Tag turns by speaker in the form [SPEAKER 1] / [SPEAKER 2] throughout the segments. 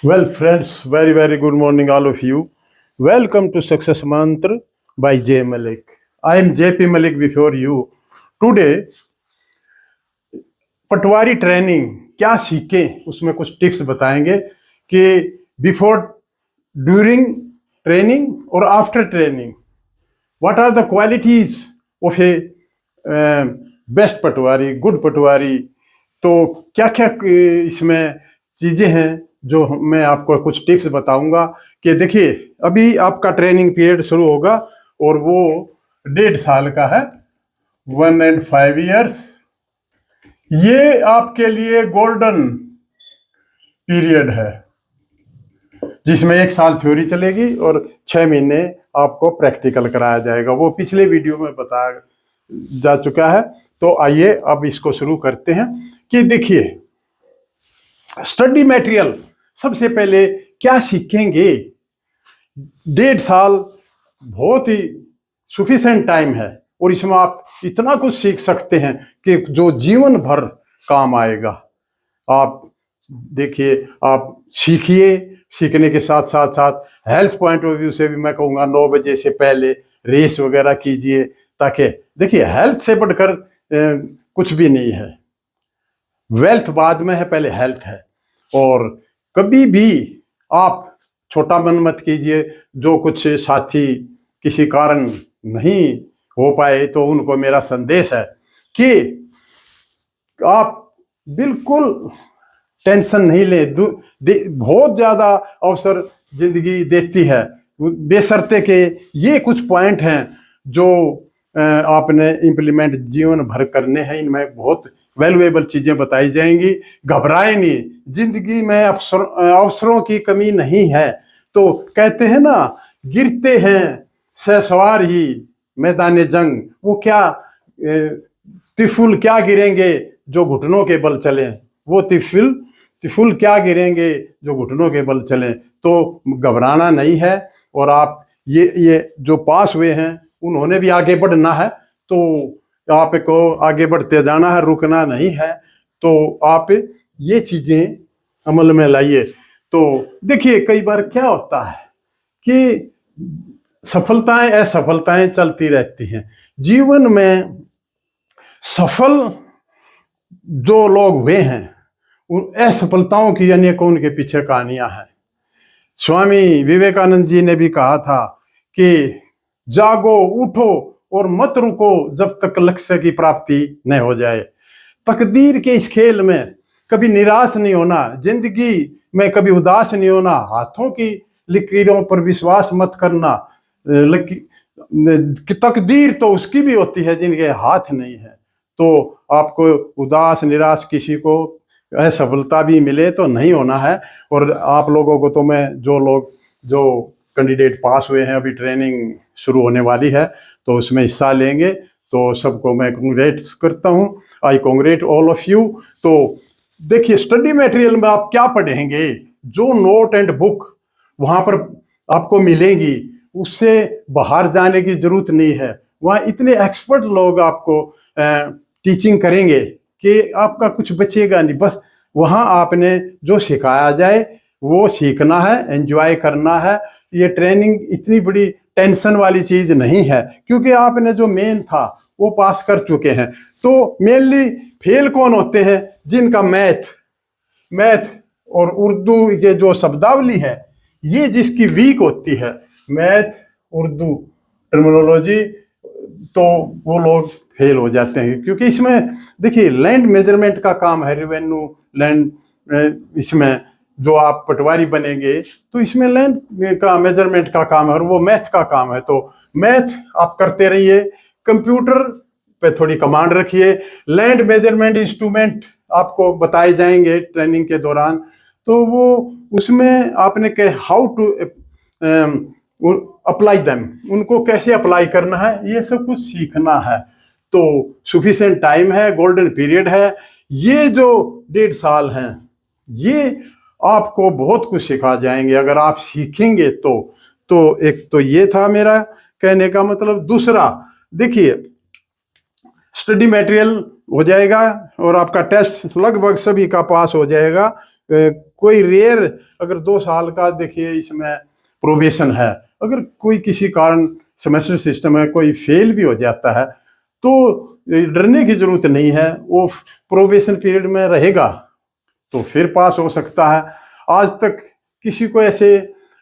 [SPEAKER 1] Well, friends, very, very good morning, all of you. Welcome to Success Mantra by J. Malik. I am JP Malik before you. Today, patwari training क्या सीखें, उसमें कुछ tips बताएंगे कि before, during training और after training what are the qualities of a best patwari, good patwari. तो क्या क्या इसमें चीज़ें हैं जो मैं आपको कुछ टिप्स बताऊंगा कि देखिए, अभी आपका ट्रेनिंग पीरियड शुरू होगा और वो 1.5 साल का है, 1.5 years। ये आपके लिए गोल्डन पीरियड है जिसमें 1 साल थ्योरी चलेगी और 6 महीने आपको प्रैक्टिकल कराया जाएगा। वो पिछले वीडियो में बताया जा चुका है। तो आइए अब इसको शुरू करते हैं कि देखिए, स्टडी मटेरियल सबसे पहले क्या सीखेंगे। 1.5 साल बहुत ही सफिशिएंट टाइम है और इसमें आप इतना कुछ सीख सकते हैं कि जो जीवन भर काम आएगा। आप देखिए, आप सीखिए, सीखने के साथ साथ साथ हेल्थ पॉइंट ऑफ व्यू से भी मैं कहूँगा 9 बजे से पहले रेस वगैरह कीजिए, ताकि देखिए हेल्थ से बढ़कर कुछ भी नहीं है। वेल्थ बाद में है, पहले हेल्थ है। और कभी भी आप छोटा मन मत कीजिए। जो कुछ साथी किसी कारण नहीं हो पाए तो उनको मेरा संदेश है कि आप बिल्कुल टेंशन नहीं लें। बहुत ज़्यादा अवसर जिंदगी देती है, बेशर्ते के ये कुछ पॉइंट हैं जो आपने इम्प्लीमेंट जीवन भर करने हैं। इनमें बहुत वैल्यूएबल चीज़ें बताई जाएंगी। घबराए नहीं, जिंदगी में अवसरों की कमी नहीं है। तो कहते हैं ना, गिरते हैं सवार ही मैदान जंग। वो क्या तिफुल क्या गिरेंगे जो घुटनों के बल चलें। वो तिफुल क्या गिरेंगे जो घुटनों के बल चलें। तो घबराना नहीं है। और आप ये जो पास हुए हैं उन्होंने भी आगे बढ़ना है, तो आपको आगे बढ़ते जाना है, रुकना नहीं है। तो आप ये चीज़ें अमल में लाइए। तो देखिए, कई बार क्या होता है कि सफलताएं असफलताएं चलती रहती हैं जीवन में। सफल जो लोग हुए हैं, उन असफलताओं की अनेकों उनके पीछे कहानियां हैं। स्वामी विवेकानंद जी ने भी कहा था कि जागो, उठो और मत रुको जब तक लक्ष्य की प्राप्ति न हो जाए। तकदीर के इस खेल में कभी निराश नहीं होना, जिंदगी में कभी उदास नहीं होना, हाथों की लकीरों पर विश्वास मत करना। तकदीर तो उसकी भी होती है जिनके हाथ नहीं है। तो आपको उदास निराश, किसी को असफलता भी मिले तो नहीं होना है। और आप लोगों को तो मैं, जो कैंडिडेट पास हुए हैं, अभी ट्रेनिंग शुरू होने वाली है तो उसमें हिस्सा लेंगे, तो सबको मैं कांग्रेट्स करता हूँ। आई कांग्रेट ऑल ऑफ यू। तो देखिए, स्टडी मटेरियल में आप क्या पढ़ेंगे, जो नोट एंड बुक वहाँ पर आपको मिलेंगी, उससे बाहर जाने की जरूरत नहीं है। वहाँ इतने एक्सपर्ट लोग आपको टीचिंग करेंगे कि आपका कुछ बचेगा नहीं। बस वहाँ आपने जो सिखाया जाए वो सीखना है, एंजॉय करना है। ये ट्रेनिंग इतनी बड़ी टेंशन वाली चीज़ नहीं है, क्योंकि आपने जो मेन था वो पास कर चुके हैं। तो मेनली फेल कौन होते हैं? जिनका मैथ और उर्दू, ये जो शब्दावली है, ये जिसकी वीक होती है, मैथ, उर्दू, टर्मिनोलॉजी, तो वो लोग फेल हो जाते हैं। क्योंकि इसमें देखिए, लैंड मेजरमेंट का काम है, रेवेन्यू लैंड। इसमें जो आप पटवारी बनेंगे तो इसमें लैंड का मेजरमेंट का काम है और वो मैथ का काम है। तो मैथ आप करते रहिए, कंप्यूटर पे थोड़ी कमांड रखिए। लैंड मेजरमेंट इंस्ट्रूमेंट आपको बताए जाएंगे ट्रेनिंग के दौरान, तो वो उसमें आपने के हाउ टू अप्लाई देम, उनको कैसे अप्लाई करना है, ये सब कुछ सीखना है। तो सफिशिएंट टाइम है, गोल्डन पीरियड है। ये जो 1.5 साल हैं, ये आपको बहुत कुछ सिखा जाएंगे अगर आप सीखेंगे तो एक तो ये था मेरा कहने का मतलब। दूसरा, देखिए, स्टडी मटेरियल हो जाएगा और आपका टेस्ट लगभग सभी का पास हो जाएगा। कोई रेयर अगर 2 साल का देखिए इसमें प्रोबेशन है, अगर कोई किसी कारण सेमेस्टर सिस्टम है कोई फेल भी हो जाता है तो डरने की जरूरत नहीं है, वो प्रोबेशन पीरियड में रहेगा तो फिर पास हो सकता है। आज तक किसी को ऐसे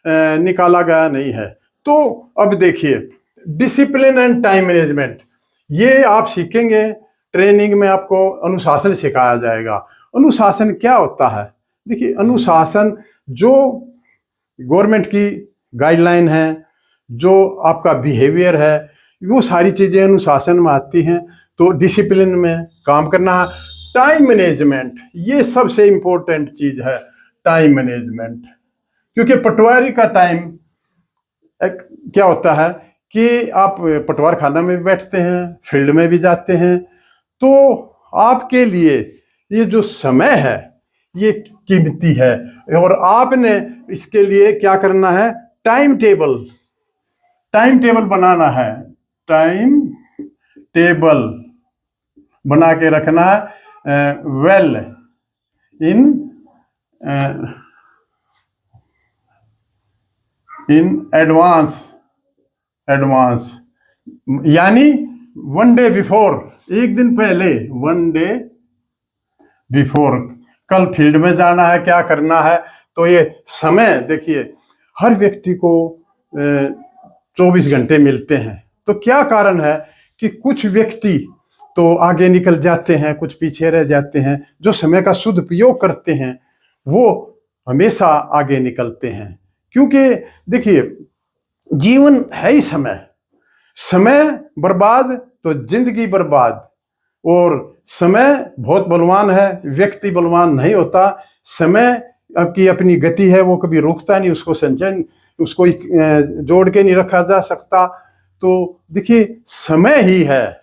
[SPEAKER 1] निकाला गया नहीं है। तो अब देखिए डिसिप्लिन एंड टाइम मैनेजमेंट, ये आप सीखेंगे ट्रेनिंग में, आपको अनुशासन सिखाया जाएगा। अनुशासन क्या होता है? देखिए अनुशासन जो गवर्नमेंट की गाइडलाइन है, जो आपका बिहेवियर है, वो सारी चीज़ें अनुशासन में आती हैं। तो डिसिप्लिन में काम करना है। टाइम मैनेजमेंट ये सबसे इम्पोर्टेंट चीज़ है, टाइम मैनेजमेंट, क्योंकि पटवारी का टाइम क्या होता है कि आप पटवार खाना में भी बैठते हैं, फील्ड में भी जाते हैं, तो आपके लिए ये जो समय है ये कीमती है और आपने इसके लिए क्या करना है? टाइम टेबल बनाना है, टाइम टेबल बना के रखना है वेल इन एडवांस, यानी 1 डे बिफोर, एक दिन पहले, 1 डे बिफोर। कल फील्ड में जाना है, क्या करना है, तो ये समय देखिए हर व्यक्ति को 24 घंटे मिलते हैं। तो क्या कारण है कि कुछ व्यक्ति तो आगे निकल जाते हैं, कुछ पीछे रह जाते हैं। जो समय का सदुपयोग करते हैं वो हमेशा आगे निकलते हैं, क्योंकि देखिए जीवन है ही समय बर्बाद तो जिंदगी बर्बाद। और समय बहुत बलवान है, व्यक्ति बलवान नहीं होता। समय की अपनी गति है, वो कभी रुकता नहीं, उसको संचयन, उसको जोड़ के नहीं रखा जा सकता। तो देखिए समय ही है,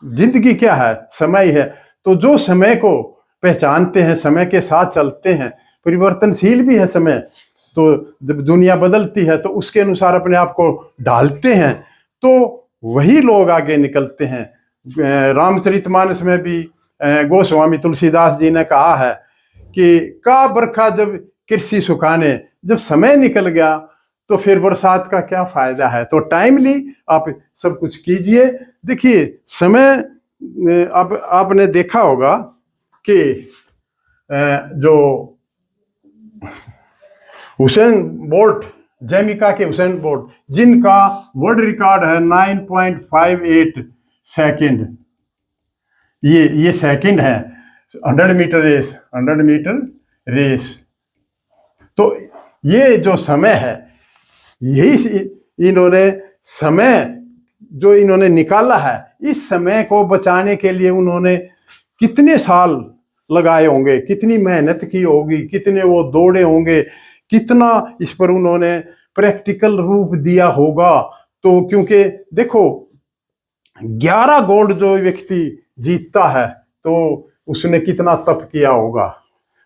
[SPEAKER 1] जिंदगी क्या है? समय ही है। तो जो समय को पहचानते हैं, समय के साथ चलते हैं, परिवर्तनशील भी है समय, तो जब दुनिया बदलती है तो उसके अनुसार अपने आप को ढालते हैं, तो वही लोग आगे निकलते हैं। रामचरितमानस में भी गोस्वामी तुलसीदास जी ने कहा है कि का बरखा जब कृषि सुखाने, जब समय निकल गया तो फिर बरसात का क्या फायदा है। तो टाइमली आप सब कुछ कीजिए। देखिए समय, अब आपने देखा होगा कि जो हुसैन बोल्ट, जैमिका के हुसैन बोल्ट, जिनका वर्ल्ड रिकॉर्ड है 9.58 सेकंड, ये सेकंड है 100 मीटर रेस। तो ये जो समय है, यही इन्होंने समय जो इन्होंने निकाला है, इस समय को बचाने के लिए उन्होंने कितने साल लगाए होंगे, कितनी मेहनत की होगी, कितने वो दौड़े होंगे, कितना इस पर उन्होंने प्रैक्टिकल रूप दिया होगा। तो क्योंकि देखो 11 गोल्ड जो व्यक्ति जीतता है तो उसने कितना तप किया होगा।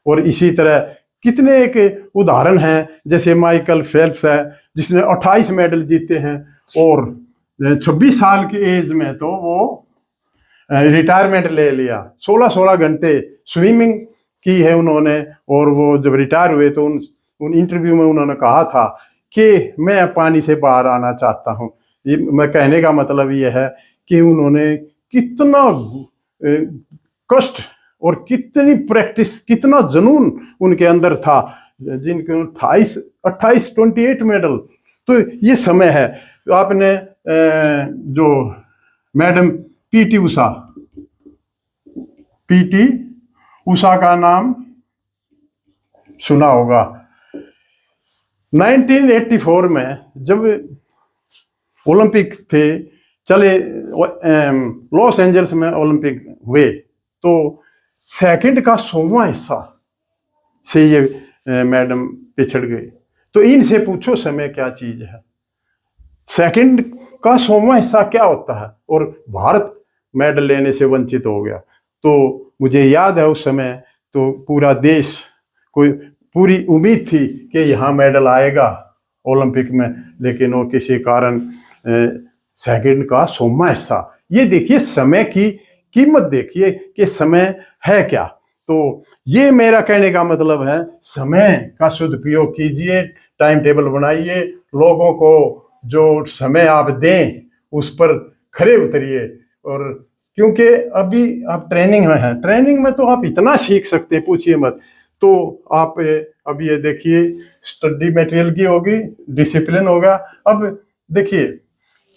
[SPEAKER 1] और इसी तरह कितने एक उदाहरण हैं, जैसे माइकल फेल्प्स है जिसने 28 मेडल जीते हैं और 26 साल की एज में तो वो रिटायरमेंट ले लिया। 16 घंटे स्विमिंग की है उन्होंने। और वो जब रिटायर हुए तो उन इंटरव्यू में उन्होंने कहा था कि मैं पानी से बाहर आना चाहता हूँ। ये मैं कहने का मतलब ये है कि उन्होंने कितना कष्ट और कितनी प्रैक्टिस, कितना जुनून उनके अंदर था, जिनके 28 मेडल। तो ये समय है। आपने जो मैडम पीटी उषा का नाम सुना होगा। 1984 में जब ओलंपिक थे, चले लॉस एंजल्स में ओलंपिक हुए, तो सेकंड का 100वां हिस्सा से ये मैडम पिछड़ गई। तो इनसे पूछो समय क्या चीज है, सेकंड का 100वां हिस्सा क्या होता है, और भारत मेडल लेने से वंचित हो गया। तो मुझे याद है उस समय तो पूरा देश, कोई पूरी उम्मीद थी कि यहाँ मेडल आएगा ओलंपिक में, लेकिन वो किसी कारण सेकंड का 100वां हिस्सा। ये देखिए समय की कीमत, देखिए कि समय है क्या। तो ये मेरा कहने का मतलब है, समय का सदुपयोग कीजिए, टाइम टेबल बनाइए, लोगों को जो समय आप दें उस पर खरे उतरिए। और क्योंकि अभी आप ट्रेनिंग में हैं, ट्रेनिंग में तो आप इतना सीख सकते हैं, पूछिए मत। तो आप अभी ये देखिए, स्टडी मटेरियल की होगी, डिसिप्लिन होगा। अब देखिए,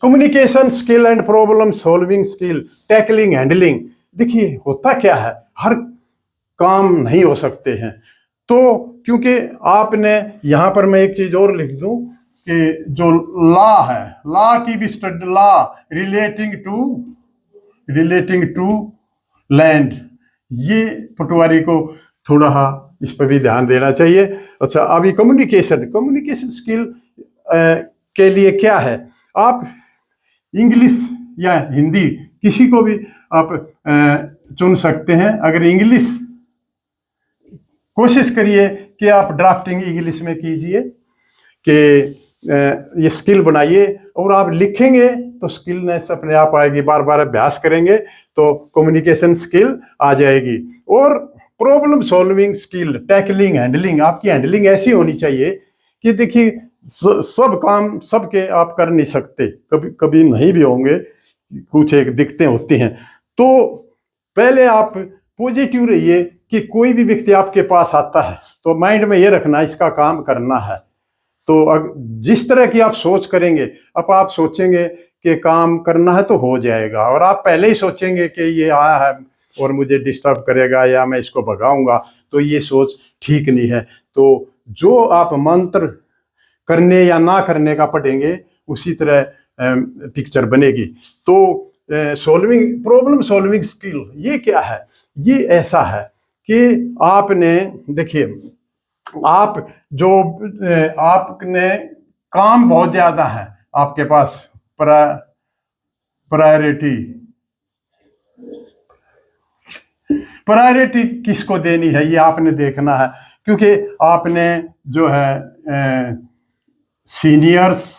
[SPEAKER 1] communication skill and problem solving skill, tackling, handling. देखिए होता क्या है, हर काम नहीं हो सकते हैं। तो क्योंकि आपने यहाँ पर मैं एक चीज और लिख दूं कि जो लॉ है, लॉ की भी study, law relating to land, ये पटवारी को थोड़ा इस पर भी ध्यान देना चाहिए। अच्छा, अभी कम्युनिकेशन स्किल के लिए क्या है, आप इंग्लिश या हिंदी किसी को भी आप चुन सकते हैं। अगर इंग्लिश, कोशिश करिए कि आप ड्राफ्टिंग इंग्लिश में कीजिए, कि ये स्किल बनाइए, और आप लिखेंगे तो स्किलनेस अपने आप आएगी। बार बार अभ्यास करेंगे तो कम्युनिकेशन स्किल आ जाएगी। और problem solving skill, tackling, handling, आपकी हैंडलिंग ऐसी होनी चाहिए कि देखिए सब काम सबके आप कर नहीं सकते, कभी कभी नहीं भी होंगे, कुछ एक दिक्कतें होती हैं। तो पहले आप पॉजिटिव रहिए कि कोई भी व्यक्ति आपके पास आता है तो माइंड में ये रखना, इसका काम करना है। तो जिस तरह की आप सोच करेंगे, अब आप सोचेंगे कि काम करना है तो हो जाएगा, और आप पहले ही सोचेंगे कि ये आया है और मुझे डिस्टर्ब करेगा या मैं इसको भगाऊंगा, तो ये सोच ठीक नहीं है। तो जो आप मंत्र करने या ना करने का पढ़ेंगे उसी तरह पिक्चर बनेगी। तो प्रॉब्लम सॉल्विंग स्किल ये क्या है, ये ऐसा है कि आपने देखिए, आप जो आपने काम बहुत ज्यादा है आपके पास, प्रायोरिटी किसको देनी है ये आपने देखना है। क्योंकि आपने जो है सीनियर्स,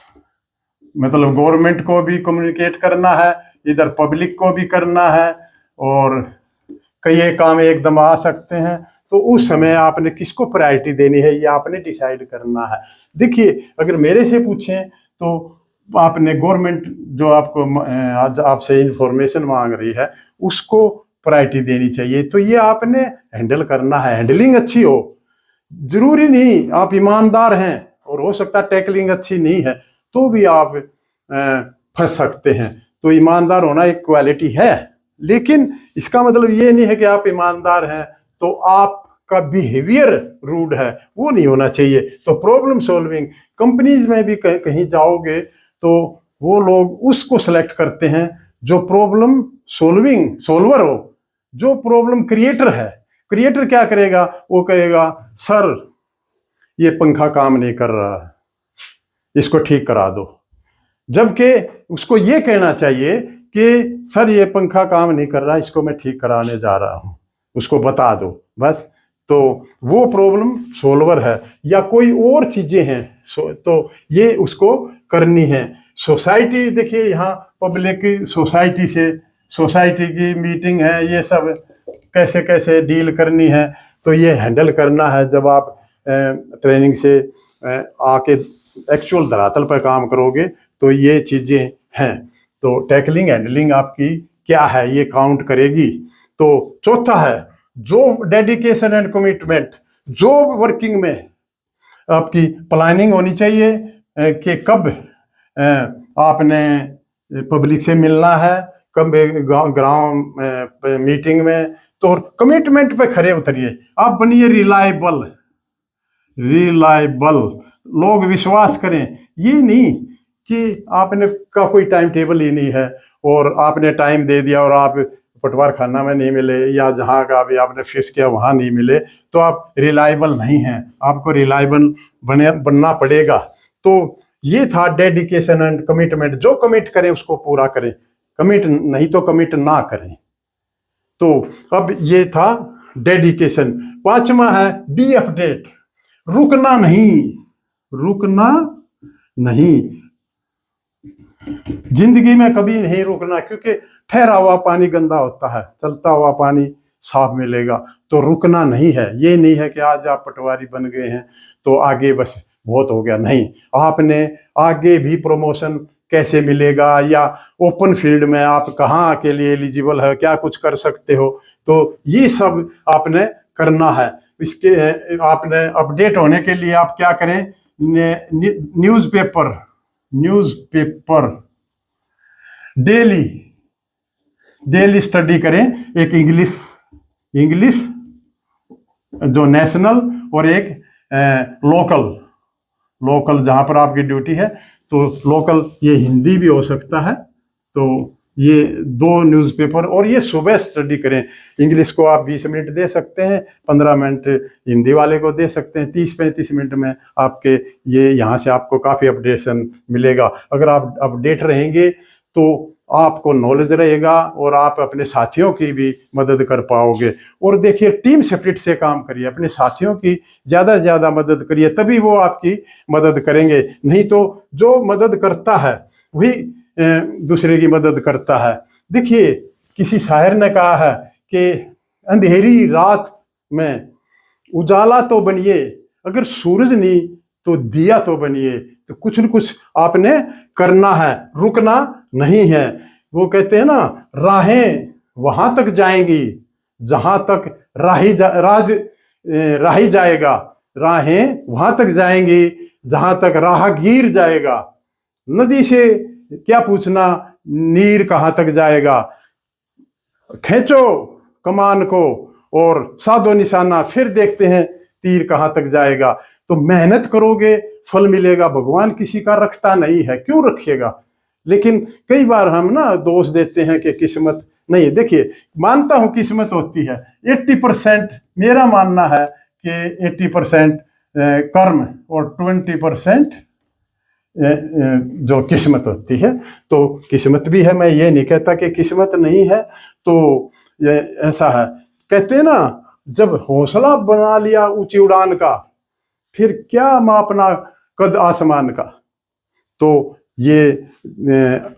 [SPEAKER 1] मतलब गवर्नमेंट को भी कम्युनिकेट करना है, इधर पब्लिक को भी करना है, और कई काम एकदम आ सकते हैं। तो उस समय आपने किसको प्रायोरिटी देनी है ये आपने डिसाइड करना है। देखिए, अगर मेरे से पूछें तो आपने गवर्नमेंट जो आपको आज आपसे इंफॉर्मेशन मांग रही है उसको प्रायोरिटी देनी चाहिए। तो ये आपने हैंडल करना है, हैंडलिंग अच्छी हो। जरूरी नहीं आप ईमानदार हैं, और हो सकता है टैकलिंग अच्छी नहीं है तो भी आप फंस सकते हैं। तो ईमानदार होना एक क्वालिटी है, लेकिन इसका मतलब ये नहीं है कि आप ईमानदार हैं तो आपका बिहेवियर रूड है, वो नहीं होना चाहिए। तो प्रॉब्लम सॉल्विंग, कंपनीज में भी कहीं जाओगे तो वो लोग उसको सेलेक्ट करते हैं जो प्रॉब्लम सोल्वर हो, जो प्रॉब्लम क्रिएटर है। क्रिएटर क्या करेगा, वो कहेगा सर ये पंखा काम नहीं कर रहा है, इसको ठीक करा दो। जबकि उसको ये कहना चाहिए कि सर ये पंखा काम नहीं कर रहा, इसको मैं ठीक कराने जा रहा हूँ, उसको बता दो बस। तो वो प्रॉब्लम सोल्वर है। या कोई और चीजें हैं तो ये उसको करनी है। सोसाइटी, देखिए यहाँ पब्लिक की सोसाइटी की मीटिंग है, ये सब कैसे कैसे डील करनी है, तो ये हैंडल करना है। जब आप ट्रेनिंग से आके एक्चुअल धरातल पर काम करोगे तो ये चीजें हैं। तो टैकलिंग, हैंडलिंग आपकी क्या है ये काउंट करेगी। तो चौथा है job dedication and commitment. Job working में आपकी प्लानिंग होनी चाहिए कि कब आपने पब्लिक से मिलना है, कब ग्राउंड मीटिंग में। तो कमिटमेंट पे खरे उतरिए, आप बनिए रिलायबल, लोग विश्वास करें। ये नहीं कि आपने का कोई टाइम टेबल ही नहीं है और आपने टाइम दे दिया और आप पटवार खाना में नहीं मिले या जहाँ का भी आपने फिक्स किया वहाँ नहीं मिले तो आप रिलायबल नहीं हैं। आपको रिलायबल बनना पड़ेगा। तो ये था डेडिकेशन एंड कमिटमेंट। जो कमिट करें उसको पूरा करें, कमिट नहीं तो कमिट ना करें। तो अब ये था डेडिकेशन। पांचवा है बी अपडेट, रुकना नहीं। जिंदगी में कभी नहीं रुकना, क्योंकि ठहरा हुआ पानी गंदा होता है, चलता हुआ पानी साफ मिलेगा। तो रुकना नहीं है। ये नहीं है कि आज आप पटवारी बन गए हैं तो आगे बस बहुत हो गया, नहीं। आपने आगे भी प्रमोशन कैसे मिलेगा, या ओपन फील्ड में आप कहाँ के लिए एलिजिबल है, क्या कुछ कर सकते हो, तो ये सब आपने करना है। इसके आपने अपडेट होने के लिए आप क्या करें, न्यूज़पेपर डेली स्टडी करें। एक इंग्लिश जो नेशनल, और एक लोकल जहां पर आपकी ड्यूटी है, तो लोकल ये हिंदी भी हो सकता है। तो ये 2 न्यूज़पेपर, और ये सुबह स्टडी करें। इंग्लिश को आप 20 मिनट दे सकते हैं, 15 मिनट हिंदी वाले को दे सकते हैं, 30-35 मिनट में आपके ये यहाँ से आपको काफ़ी अपडेशन मिलेगा। अगर आप अपडेट रहेंगे तो आपको नॉलेज रहेगा और आप अपने साथियों की भी मदद कर पाओगे। और देखिए, टीम स्पिरिट से काम करिए, अपने साथियों की ज़्यादा से ज़्यादा मदद करिए, तभी वो आपकी मदद करेंगे। नहीं तो जो मदद करता है वही दूसरे की मदद करता है। देखिए, किसी शायर ने कहा है कि अंधेरी रात में उजाला तो बनिए, अगर सूरज नहीं तो दिया तो बनिए। तो कुछ न कुछ आपने करना है, रुकना नहीं है। वो कहते हैं ना, राहें वहां तक जाएंगी जहां तक राही जाएगा, राहें वहां तक जाएंगी जहां तक राहगीर जाएगा। नदी से क्या पूछना, नीर कहाँ तक जाएगा। खींचो कमान को और साधो निशाना, फिर देखते हैं तीर कहाँ तक जाएगा। तो मेहनत करोगे, फल मिलेगा। भगवान किसी का रखता नहीं है, क्यों रखेगा। लेकिन कई बार हम ना दोष देते हैं कि किस्मत नहीं। देखिए, मानता हूं किस्मत होती है, 80% मेरा मानना है कि 80% कर्म और 20% जो किस्मत होती है। तो किस्मत भी है, मैं ये नहीं कहता कि किस्मत नहीं है। तो ये ऐसा है, कहते हैं ना, जब हौसला बना लिया ऊंची उड़ान का, फिर क्या मापना कद आसमान का। तो ये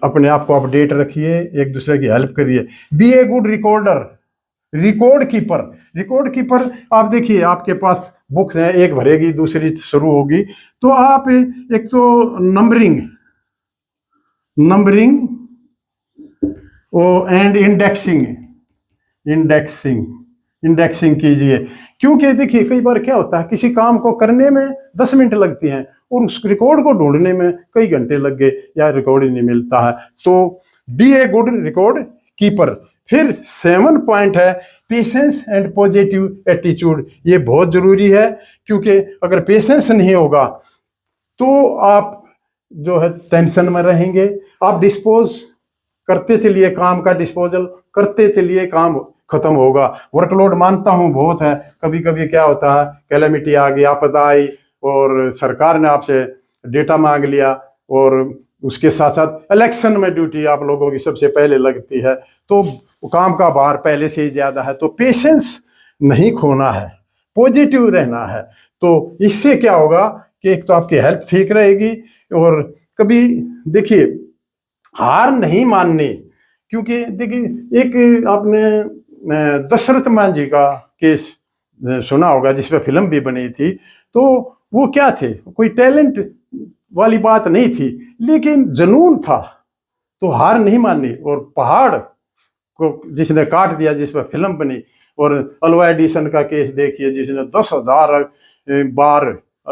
[SPEAKER 1] अपने आप को अपडेट रखिए, एक दूसरे की हेल्प करिए। Be a good recorder, record keeper. आप देखिए, आपके पास बुक्स हैं, एक भरेगी दूसरी शुरू होगी, तो आप एक तो नंबरिंग एंड इंडेक्सिंग कीजिए। क्योंकि देखिए, कई बार क्या होता है, किसी काम को करने में 10 मिनट लगती हैं और उस रिकॉर्ड को ढूंढने में कई घंटे लग गए, या रिकॉर्ड ही नहीं मिलता है। तो be a good record keeper. फिर 7 पॉइंट है, पेशेंस एंड पॉजिटिव एटीट्यूड। ये बहुत जरूरी है, क्योंकि अगर पेशेंस नहीं होगा तो आप जो है टेंशन में रहेंगे। आप डिस्पोज करते चलिए, काम का डिस्पोजल करते चलिए, काम खत्म होगा। वर्कलोड मानता हूं बहुत है, कभी कभी क्या होता है, कैलेमिटी आ गई, आपदा आई और सरकार ने आपसे डेटा मांग लिया, और उसके साथ साथ इलेक्शन में ड्यूटी आप लोगों की सबसे पहले लगती है, तो काम का भार पहले से ही ज़्यादा है। तो पेशेंस नहीं खोना है, पॉजिटिव रहना है। तो इससे क्या होगा कि एक तो आपकी हेल्थ ठीक रहेगी, और कभी देखिए हार नहीं माननी। क्योंकि देखिए, एक आपने दशरथ मान जी का केस सुना होगा, जिस पर फिल्म भी बनी थी। तो वो क्या थे, कोई टैलेंट वाली बात नहीं थी, लेकिन जुनून था, तो हार नहीं मानी। और पहाड़ को जिसने काट दिया, जिस पर फिल्म बनी। और अल्वा एडिसन का केस देखिए, जिसने 10,000 बार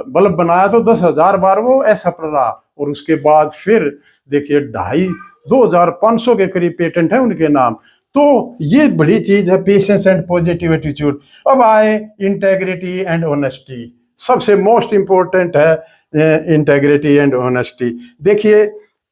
[SPEAKER 1] बल्ब बनाया, तो 10,000 बार वो असफल रहा, और उसके बाद फिर देखिए 2,500 के करीब पेटेंट है उनके नाम। तो ये बड़ी चीज है, पेशेंस एंड पॉजिटिव एटीट्यूड। अब आए इंटेग्रिटी एंड ऑनेस्टी। सबसे मोस्ट इंपॉर्टेंट है इंटेग्रिटी एंड ऑनेस्टी। देखिए,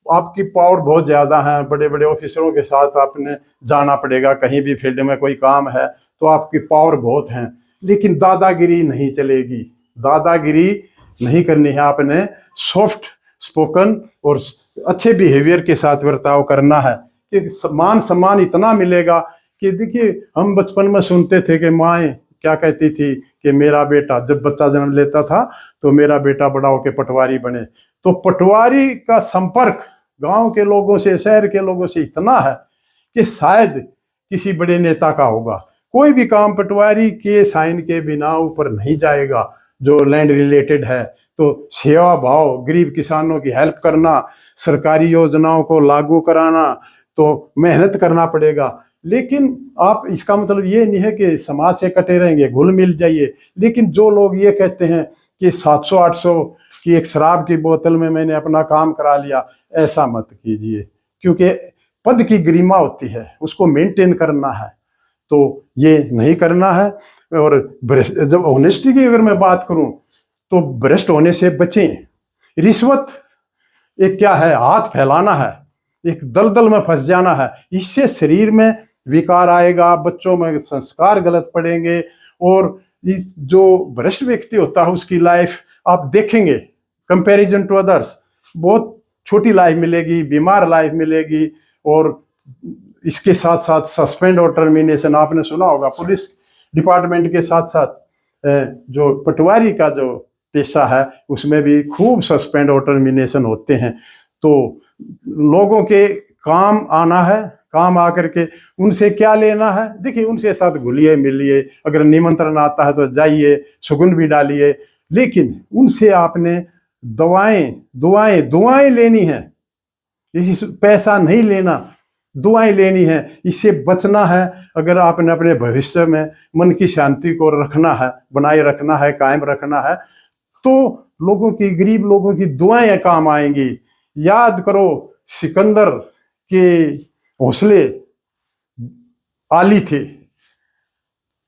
[SPEAKER 1] आपकी पावर बहुत ज़्यादा है, बड़े बड़े ऑफिसरों के साथ आपने जाना पड़ेगा, कहीं भी फील्ड में कोई काम है तो आपकी पावर बहुत है, लेकिन दादागिरी नहीं चलेगी। दादागिरी नहीं करनी है, आपने सॉफ्ट स्पोकन और अच्छे बिहेवियर के साथ बर्ताव करना है, कि मान सम्मान इतना मिलेगा कि देखिए, हम बचपन में सुनते थे कि माएँ क्या कहती थी कि मेरा बेटा, जब बच्चा जन्म लेता था तो मेरा बेटा बड़ा होकर पटवारी बने। तो पटवारी का संपर्क गांव के लोगों से, शहर के लोगों से इतना है कि शायद किसी बड़े नेता का होगा। कोई भी काम पटवारी के साइन के बिना ऊपर नहीं जाएगा जो लैंड रिलेटेड है। तो सेवा भाव, गरीब किसानों की हेल्प करना, सरकारी योजनाओं को लागू कराना, तो मेहनत करना पड़ेगा। लेकिन आप, इसका मतलब ये नहीं है कि समाज से कटे रहेंगे, घुल मिल जाइए। लेकिन जो लोग ये कहते हैं कि 700-800 की एक शराब की बोतल में मैंने अपना काम करा लिया, ऐसा मत कीजिए, क्योंकि पद की गरिमा होती है, उसको मेंटेन करना है, तो ये नहीं करना है। और जब ऑनेस्टी की अगर मैं बात करूं तो भ्रष्ट होने से बचें। रिश्वत एक क्या है, हाथ फैलाना है, एक दलदल में फंस जाना है। इससे शरीर में विकार आएगा, बच्चों में संस्कार गलत पड़ेंगे, और इस जो भ्रष्ट व्यक्ति होता है उसकी लाइफ आप देखेंगे कंपैरिजन टू अदर्स, बहुत छोटी लाइफ मिलेगी, बीमार लाइफ मिलेगी। और इसके साथ साथ सस्पेंड और टर्मिनेशन आपने सुना होगा, पुलिस डिपार्टमेंट के साथ साथ जो पटवारी का जो पेशा है उसमें भी खूब सस्पेंड और टर्मिनेशन होते हैं। तो लोगों के काम आना है, काम आकर के उनसे क्या लेना है, देखिए उनसे साथ घुलिए मिलिए, अगर निमंत्रण आता है तो जाइए, सुगंध भी डालिए, लेकिन उनसे आपने दुआएं लेनी है, पैसा नहीं लेना, दुआएं लेनी है, इससे बचना है। अगर आपने अपने भविष्य में मन की शांति को रखना है, बनाए रखना है, कायम रखना है, तो लोगों की, गरीब लोगों की दुआएं काम आएंगी। याद करो सिकंदर के हौसले आली थे,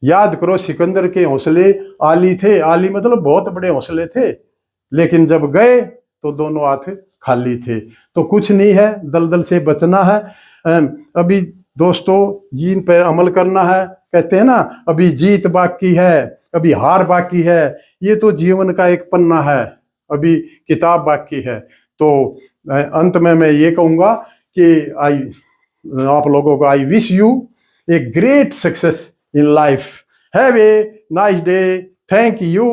[SPEAKER 1] याद करो सिकंदर के हौसले आली थे, आली मतलब बहुत बड़े हौसले थे, लेकिन जब गए तो दोनों हाथ खाली थे। तो कुछ नहीं है, दलदल से बचना है। अभी दोस्तों इन पर अमल करना है, कहते हैं ना अभी जीत बाकी है, अभी हार बाकी है, ये तो जीवन का एक पन्ना है, अभी किताब बाकी है। तो अंत में मैं ये कहूँगा कि आप लोगों को I wish U a great success in life. Have a nice day. Thank you.